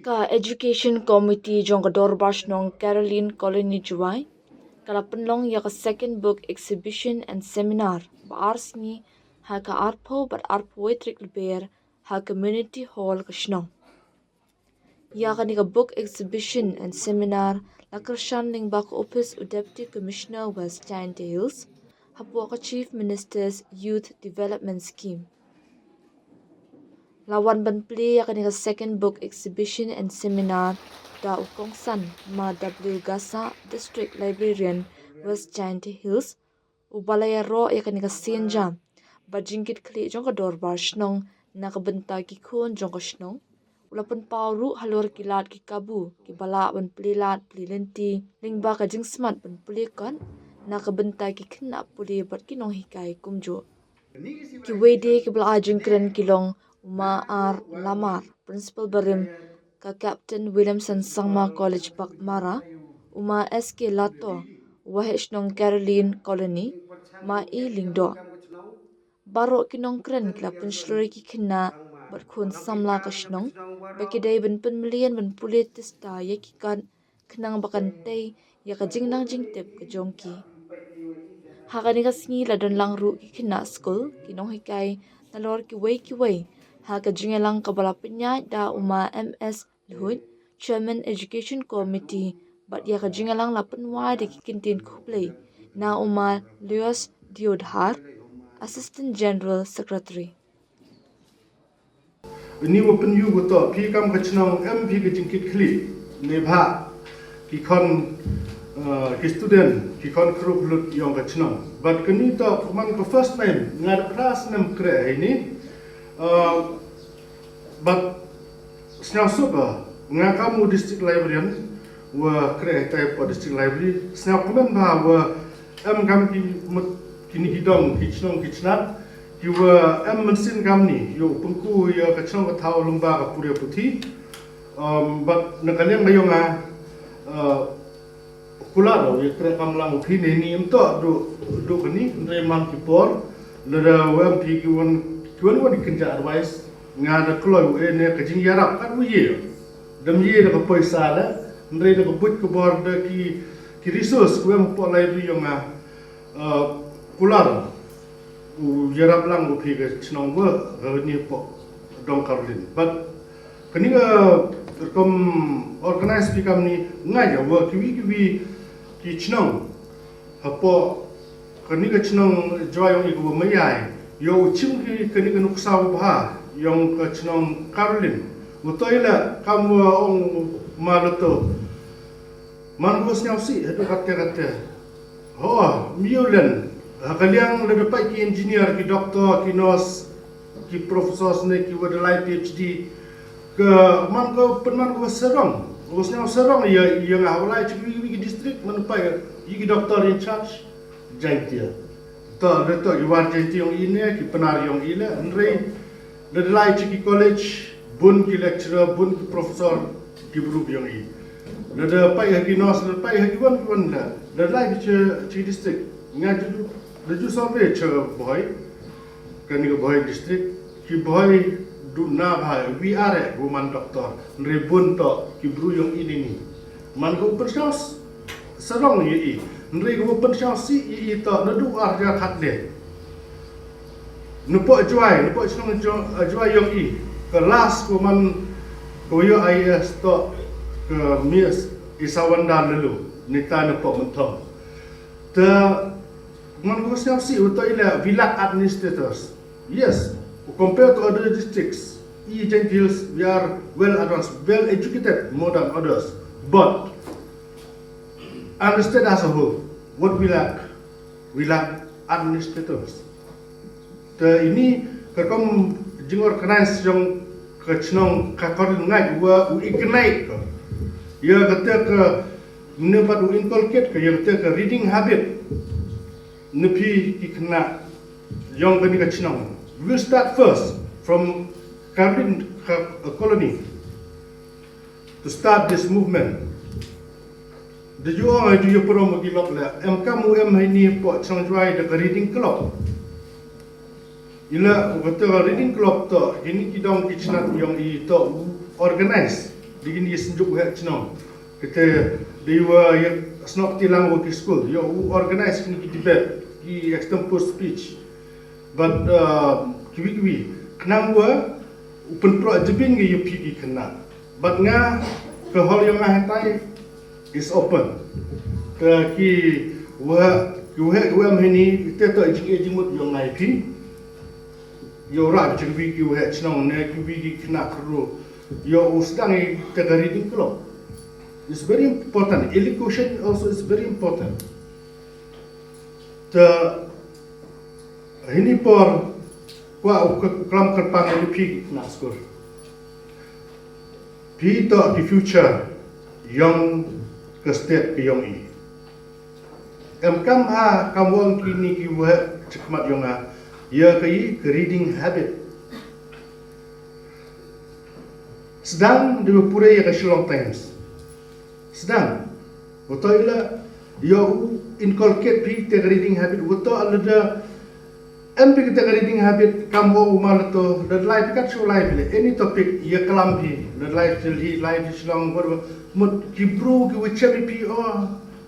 Ka Education Committee jong ka Dorbash nong Caroline Colony Juwai. Kala penlong ya ka second book exhibition and seminar. Ba arsni ha ka arpo but arpo wetrik leber ha community hall ka shnong. Ya ka ni ka book exhibition and seminar la kershan ling bak office u deputy commissioner West Giant Hills. Hapwa ka chief minister's youth development scheme. Lawan ban play ya ka second book exhibition and seminar da ukong san ma W Gassah district librarian West Giant Hills ubalaya ro ya ka senja ba jingkit kli jong ka dorbar shnong na ka benta ki khon jong ka shnong ulapan pawru halor kilat ki kabu ki bala ban plilat plilenti lingba ka jing smart ban pli kon na ka benta ki khynnah puli bat ki nong hikai kumjo ki wede ki bala jingkren kilong Uma R. Lamar, Principal Barim, ka Captain Williamson Sangma College Pakmara, Uma S.K. Lato, Wahesh nong Caroline Colony, Ma E. Lingdo. Baro kinong kren kila punsluri ki khynnah, bat khun samla ka shnong, bakidai ban million ban pulit tista yakikan khnang bakan tay yaka jingnang jingtip ka jong ki. Hakani ka singi ladon lang ru ki khynnah school, kinong hikai nalor ki way, Haka jingelang kabala pinya da uma MS Lhut, Chairman Education Committee, but ya ka jingelang lapan wa de kikintin kuplay na uma Leos Diodhar, Assistant General Secretary. Ini open you betul. Pi kam kacnang MP ke jingkit kli nebha ki kon ki student ki kon kru lut yang kacnang. But kini to man ko first time ngad class nam kre ini. But snau suba ngakamu district librarian wa kre type of district library snau komen ba wa kam ki kini hidong kichnat ki wa mensin kam ni yo pengku ya kachnong ka thau lumba ka pure puthi but nakaleng mayonga kularo ye kre kam lang uthi ne ni emto do kani ndre man ki por lera wa pi ki won dikenja advice ngada kloy ne ka jing yarap kan ye dam ye da ko paisa la ndre da ko but ko bor da ki resource ko am po library yo nga kularo u yarap lang u phi ga chnong wa ni po dong Caroline but kani ga kom organize pi kam ni ngaja wa ki chnong hapo kani ga chnong joy ong iku mayai yo chung ki kani ga nuksa ba yung kachnong Caroline utoila kam ong maluto man ko snyau si hadu kate ho miulen kaliang lebih baik ki engineer ki doktor ki nurse ki profesor ne ki wadalai PhD ke man ko penman ko serong snyau serong ya yang awalai ki district man pai ki doktor in charge jangtia to yuar jangti yang ini ki penar yang ile andre ladalai ki college bun ki lecturer bun ki profesor ki group yang ini lada pai ki nurse lada pai ki wan la ladalai ki district ngaju laju sampai che boy kani ko boy district ki boy du na bhai we are woman doctor rebun to ki bru yang ini ni man ko persas sarong yi nri ko persas si yi to na du arja khat le nupo chnong juai yang i kelas ko man ko yo IS to ke mies isawan dan lalu nita nupo mentong te man ko siap si untuk ila village administrators. Yes, compared to other districts, Giant Hills we are well advanced, well educated more than others. But understand as a whole, what we lack administrators. The ini kerkom jing organize yang kecnong kakor ngai wa ignite ko. Ya kata ke menebat inculcate ke ya kata ke reading habit. Nepi ki khynnah yang kani ka chinong. We will start first from Caroline colony to start this movement. The you all do your promo gilok la kamu ni po chang juai the reading club. Ila kata reading club to ini kidong kichnat yang i to organize di India senjuk het chino kita they were snok tilang work school you organize ni debate ki extempore speech but kiwi kenang wa open pro jebin ge yupi ki khynnah but nga ke hol yang tai is open ke ki wa gue meni kita tu jimut yang ngai pi yo ra jengwi ki we chnong ne ki wi ki khynnah kru yo usdang i tegari ding klo. It's very important. Elocution also is very important. Ini por wa kelam kerpang ni pi nak skor. Pi to the future young ke state ke young i. Kam ha kamwang kini ki wa cekmat young a ya ke reading habit. Sedang di pura ya ke Shillong Times. Sedang betul lah dia inculcate pi te reading habit betul ada MP kita reading habit kamu umar tu dan live kat show live le any topic ya kelam pi dan live jeli live Shillong ber mud kibru ki wecem pi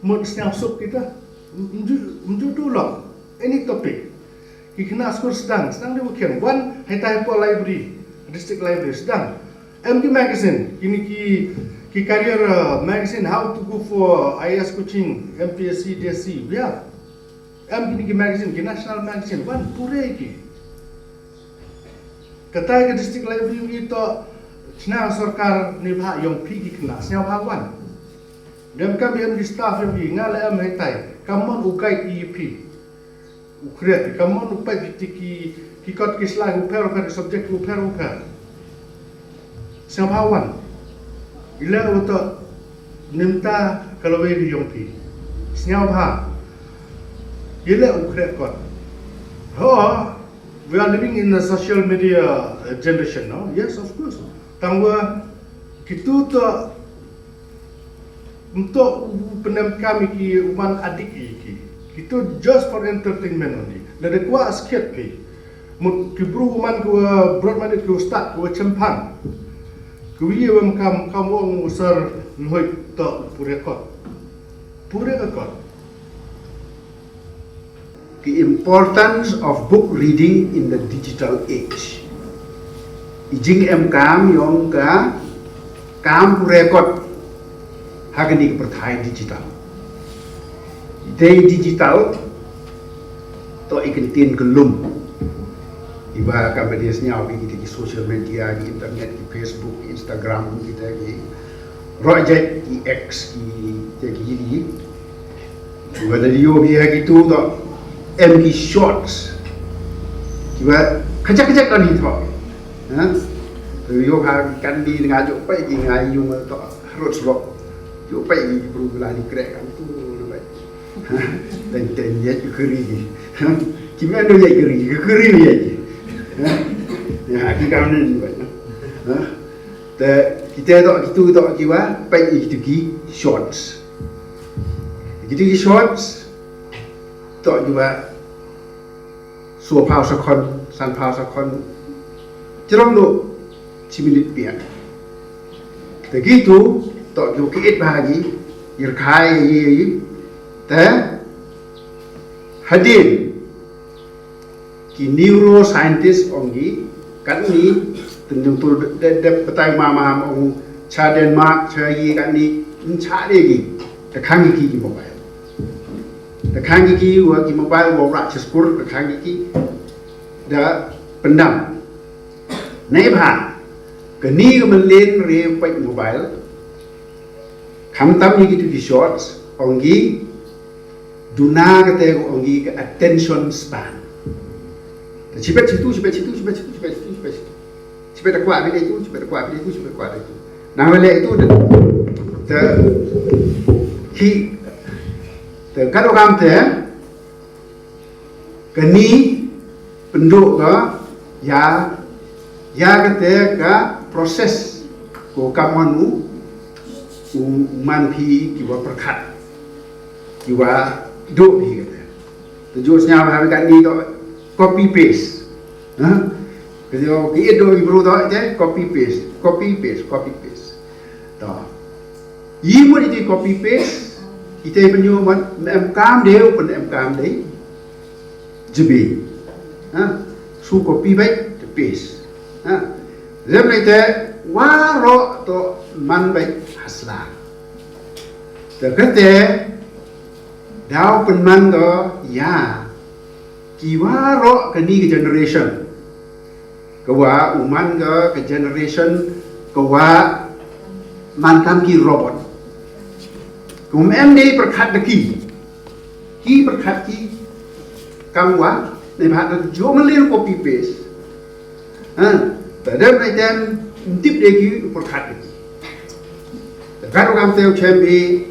mud snap sup kita menju dulu any topic ki kena skor sedang dia bukan one hai tai po library district library sedang MP magazine kini ki career magazine how to go for IAS coaching MPSC DSC ya kini ki magazine ki national magazine one pure ki katai ke district library itu china sarkar nibha yang pi ki kena snya bhagwan dem kam di staff bi ngala am hetai kamon ukai EP ukret kamon upai ki kot ki slide uper subject uper Sabawan, ila untuk nimta kalau bagi yongpi, senyap ha, ila ukret kot. We are living in a social media generation, no? Yes, of course. Tangwa kita tu untuk penem kami ki uman adik kita just for entertainment only. Lada kuat sikit pi, mut kibru uman kuat broadman ku start kuat cempang. Kuwi wam kam wong usar nhoi to pure kot The importance of book reading in the digital age. Ijing kam yong ka kam pure kot hagani perthai digital. Day digital to ikan tin gelum. Iba kami dia senyap kita di social media, di internet, di Facebook, Instagram kita di project di X di jadi. Iba dari yo biar gitu to MK shorts. Iba kecak kan itu. Yo kan di ngajak pai di ngayung to harus lo. Yo pai di perlu lali krek kan tu nampai. Dan ya keri. Gimana ya keri ya. Ya, kita ni juga. Kita tu kiwa, baik itu ki shorts. Itu ki shorts, tu juga. Suap pau sakon, san pau sakon. Cerong tu, 10 minit biar. Begitu, tu juga kiit bahagi, irkai ye, hadir. Ki neuroscientist ongi kan ni tentu de petai mama ong cha Denmark cha yi kan ni cha de gi the kang ki mobile wa ki mobile wa ra cheskur the kang ki da pendam nei bha ke ni man len re pai mobile kham tam ni ki tu shorts ongi duna ke te ongi ke attention span. Cepat situ. Cepat kuat bila itu. Nah bila itu kalau kamu kini penduk ya ketika proses ko kamanu manpi kiwa perkat kiwa do hi kata. Tujuannya apa kan ni to copy paste. Kalau kita do ibru tu je copy paste. to một itu copy paste itu penyu em cam đều pen em cam đấy jibi su copy baik paste Zem này thế quá rõ to man baik hasla the kete đào pen man to ya kiwa rõ cái ni cái generation kawa uman cái generation kawa man kam ki robot kum em đi perkhat de ki perkhat ki kam wa ne bhat de jo man lir copy paste ta dem này tem tip de ki perkhat de ki ta karo kam teo chem bi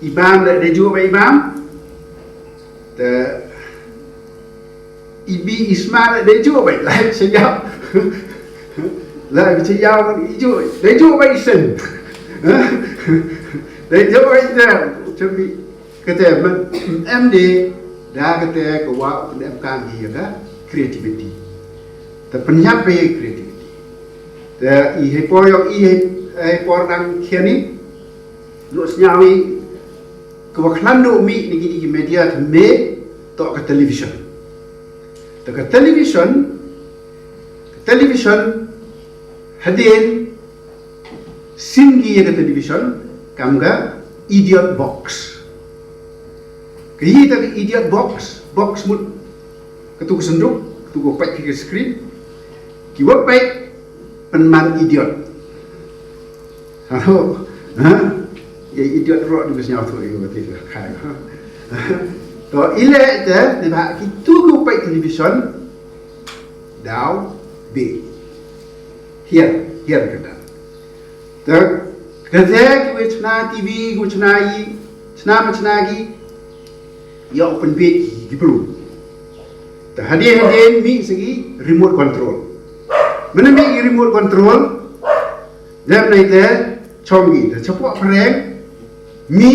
ibam de jo ba ibam ta ibi isma de jo ba lại sẽ giao lại sẽ giao jo de jo ba isen để cho anh ta chuẩn bị cái thế mà em đi ra cái thế của wa em cam gì đó creativity ta penyap về creativity ta i hay po yo i hay po đang khiani lu snyawi của khlan do mi ni ki media the me to ka television ta ka television hadin singi ke television kamga idiot box kita idiot box mut ketuk senduk ketuk pek ke screen kiwa pek penman idiot halo ya idiot ro du kesnya tu yo berarti khai to ile te ni ba ki tu pek television dau b here kada tak kerja kita cina TV, kita cina lagi, ya open page gitu. Tak hadir mi segi remote control. Mana mi remote control? Jam ni te chongi, te cepok pereng mi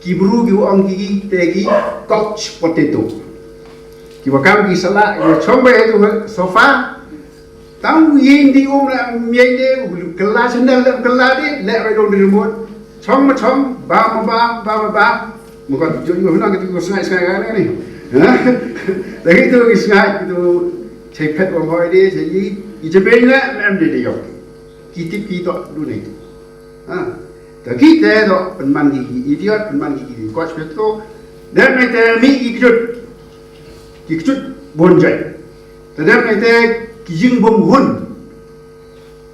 kibru kiu ong kiki tegi couch potato. Kiwa kam ki sala, kiwa chomba itu sofa. Tahu yang di umrah miai dia kelas sendal kelas dia lek rai di remote chong ma chong ba muka jujur mana kita sengai kan ni lagi tu sengai tu cepet orang dia jadi ijaben lah em dia kitip kita dulu ni tak kita tu penman gigi idiot penman gigi coach betul dan kita mi ikut bonjai dan kita jing bom hun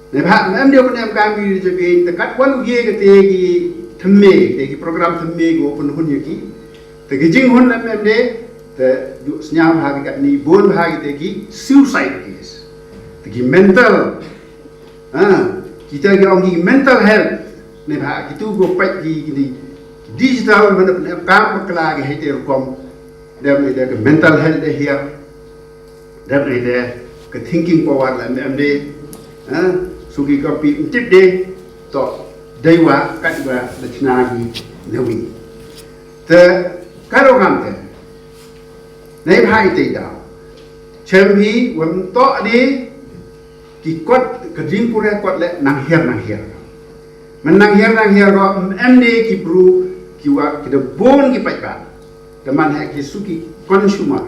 ne bhat em dia pen em kam gi je bi te kat wan ye ke te gi thme te gi program thme go pen hun ye ki te gi jing hun em de te ju snyam ha gi kat ni bon ha gi te gi suicide case te gi mental kita gi ong gi mental health ne bha ki tu go pek gi ni digital man em kam kla gi he te kom dem de mental health de here dem de cái thinking power là em đi sugi copy tip đi to đây quá cách và đất na gì nếu mình thế cái đó làm thế này hai tỷ đạo xem hi vẫn to đi cái quất cái jingpule quất lại năng hiền mình năng hiền rồi em đi cái bru cái wa cái đồ bon cái bạch bạc cái man hay cái sugi consumer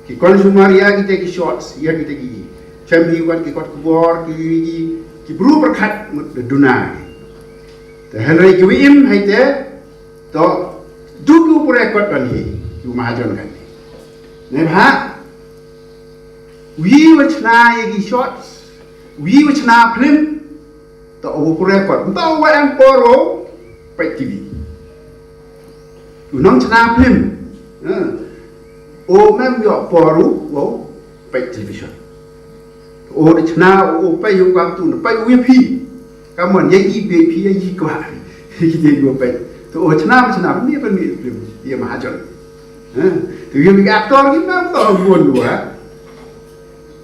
ki consumer ya kita ki shorts ya kita ki chem hi wan ki kot kubor ki bru perkhat de duna te henry ki wim hai te to du ku pure kot kan hi ki mahajon kan ne bha wi wachna ya ki shorts wi wachna film to o pure kot to wa em poro pe tv unong chna film o mem yo poru o pe television o de chna o pe yo kam tu pe u pi kam mon ye i be pi ye i kwa ki de go pe to o chna mi pe mi ye ma jon to ye mi actor ki ma to bon lu ha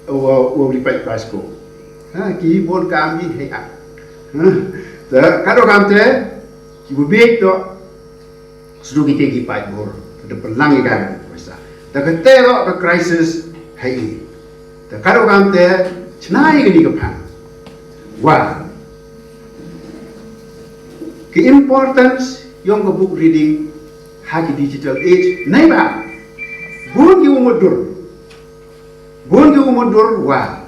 o ri pe pasko ki bon kam ni he a ta ka do kam te ki bu be to sudu ki te ki pa bor de pelang ga ta ka te lo ka crisis hai ta ka ro kam te chnai ga ni ka pha Wah, the importance yang ke book reading hagi digital age nai ba bun ki umudur wah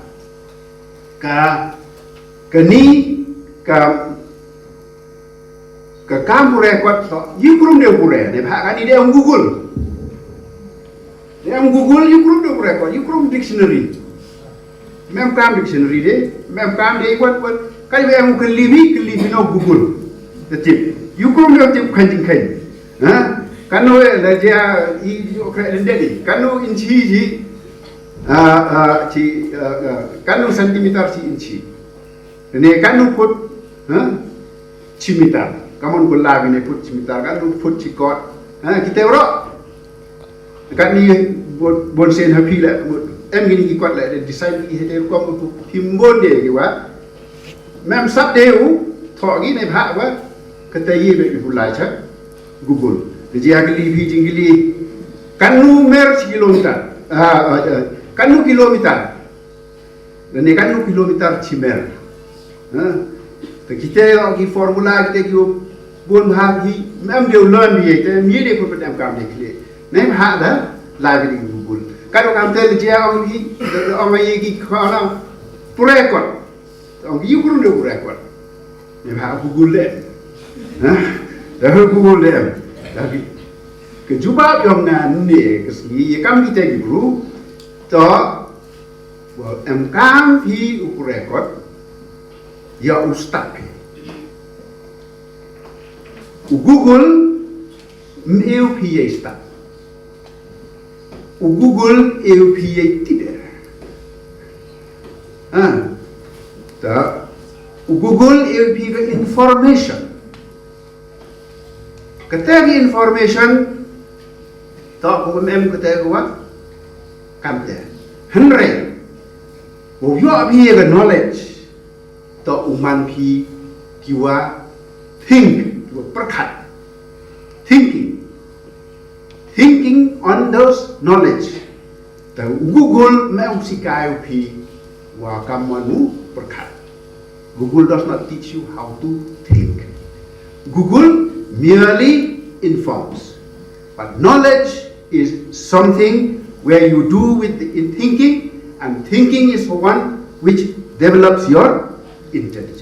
ka ni ka kamu rekod to yukrum de pure ne ba kan ide Google yukrum de rekod yukrum dictionary mem kam dictionary de mem kam de wat kai be am kelibi no Google tip yukrum de tip khanjing khai ha kanu la dia I okra lendedi kanu inchi ji kanu sentimeter si inchi ne kanu put cimitar kamu ko labi ne put cimitar kanu put cikot kita ro kan ni bon sen happy la em gini ki kot la design ki hete ko ko himbon de ki wa mem sab de u tho gi ne bha wa kata yi be ku lai cha Google dia geli jingli kanu mer kilometer kanu kilometer dan kanu kilometer cimer te kita ki formula kita ki bon hagi mem de learn ye te mi de ko pedam kam de kle nem ha da live di Google kanu kam te dia on yi ki khana pure ko on yi guru de pure ko nem ha Google le da Google le lagi kejubab yang ni kesini kami kita guru to kam pi ukurekot ya ustaz Google meu pi ustaz Google eu pi tidak ta Google eu pi information Ketagi information tak mem ketagi wa kamte henry wo yo abi ga knowledge to uman pi kiwa think kiwa perkhat thinking on those knowledge ta Google mem sikai pi wa kamanu perkhat Google does not teach you how to think Google merely informs, but knowledge is something where you do with thinking, and thinking is one which develops your intelligence.